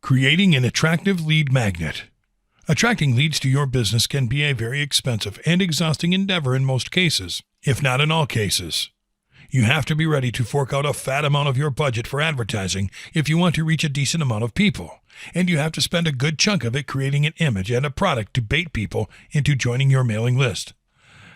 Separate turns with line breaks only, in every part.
Creating an attractive lead magnet. Attracting leads to your business can be a very expensive and exhausting endeavor in most cases, if not in all cases. You have to be ready to fork out a fat amount of your budget for advertising if you want to reach a decent amount of people, and you have to spend a good chunk of it creating an image and a product to bait people into joining your mailing list.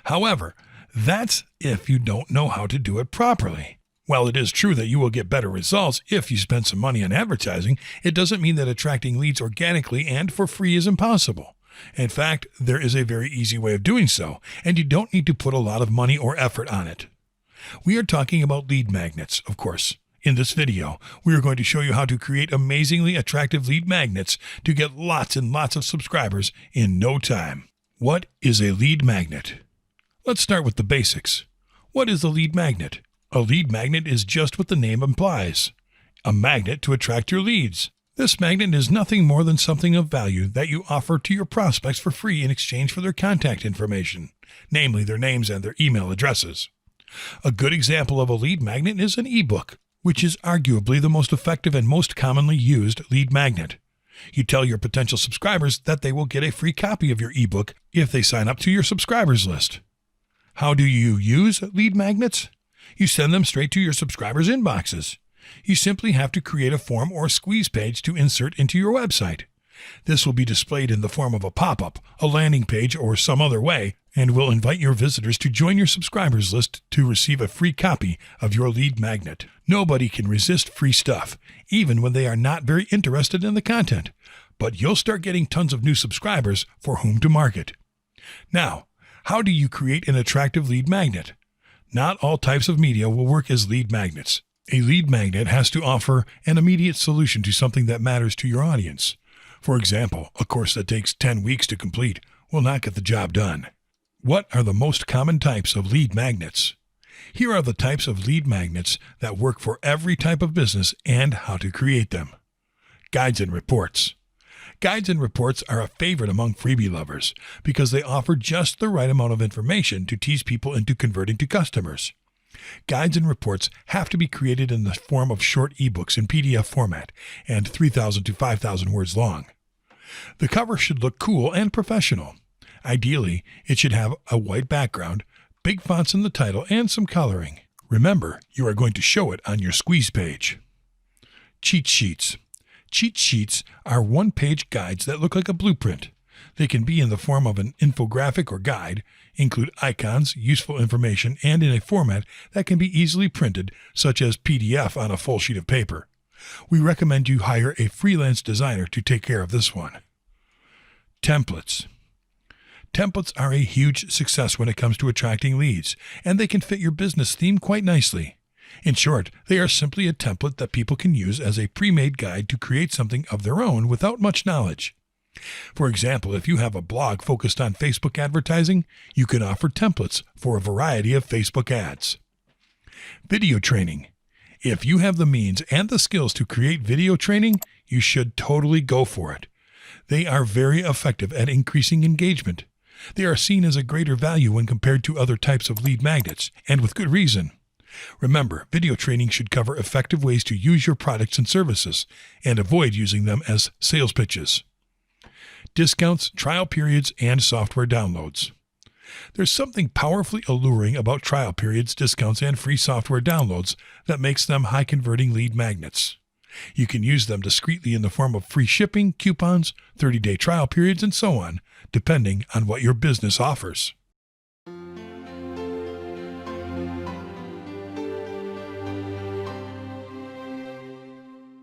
However, that's if you don't know how to do it properly. While it is true that you will get better results if you spend some money on advertising, it doesn't mean that attracting leads organically and for free is impossible. In fact, there is a very easy way of doing so, and you don't need to put a lot of money or effort on it. We are talking about lead magnets, of course. In this video, we are going to show you how to create amazingly attractive lead magnets to get lots and lots of subscribers in no time. What is a lead magnet? Let's start with the basics. What is a lead magnet? A lead magnet is just what the name implies, a magnet to attract your leads. This magnet is nothing more than something of value that you offer to your prospects for free in exchange for their contact information, namely their names and their email addresses. A good example of a lead magnet is an ebook, which is arguably the most effective and most commonly used lead magnet. You tell your potential subscribers that they will get a free copy of your ebook if they sign up to your subscribers list. How do you use lead magnets? You send them straight to your subscribers' inboxes. You simply have to create a form or squeeze page to insert into your website. This will be displayed in the form of a pop-up, a landing page, or some other way, and will invite your visitors to join your subscribers list to receive a free copy of your lead magnet. Nobody can resist free stuff, even when they are not very interested in the content, but you'll start getting tons of new subscribers for whom to market. Now, how do you create an attractive lead magnet? Not all types of media will work as lead magnets. A lead magnet has to offer an immediate solution to something that matters to your audience. For example, a course that takes 10 weeks to complete will not get the job done. What are the most common types of lead magnets? Here are the types of lead magnets that work for every type of business and how to create them. Guides and reports. Guides and reports are a favorite among freebie lovers because they offer just the right amount of information to tease people into converting to customers. Guides and reports have to be created in the form of short ebooks in PDF format and 3,000 to 5,000 words long. The cover should look cool and professional. Ideally, it should have a white background, big fonts in the title, and some coloring. Remember, you are going to show it on your squeeze page. Cheat sheets. Cheat sheets are one-page guides that look like a blueprint. They can be in the form of an infographic or guide, include icons, useful information, and in a format that can be easily printed, such as PDF on a full sheet of paper. We recommend you hire a freelance designer to take care of this one. Templates. Templates are a huge success when it comes to attracting leads, and they can fit your business theme quite nicely. In short, they are simply a template that people can use as a pre-made guide to create something of their own without much knowledge. For example, if you have a blog focused on Facebook advertising, you can offer templates for a variety of Facebook ads. Video training. If you have the means and the skills to create video training, you should totally go for it. They are very effective at increasing engagement. They are seen as a greater value when compared to other types of lead magnets, and with good reason. Remember, video training should cover effective ways to use your products and services, and avoid using them as sales pitches. Discounts, trial periods, and software downloads. There's something powerfully alluring about trial periods, discounts, and free software downloads that makes them high-converting lead magnets. You can use them discreetly in the form of free shipping, coupons, 30-day trial periods, and so on, depending on what your business offers.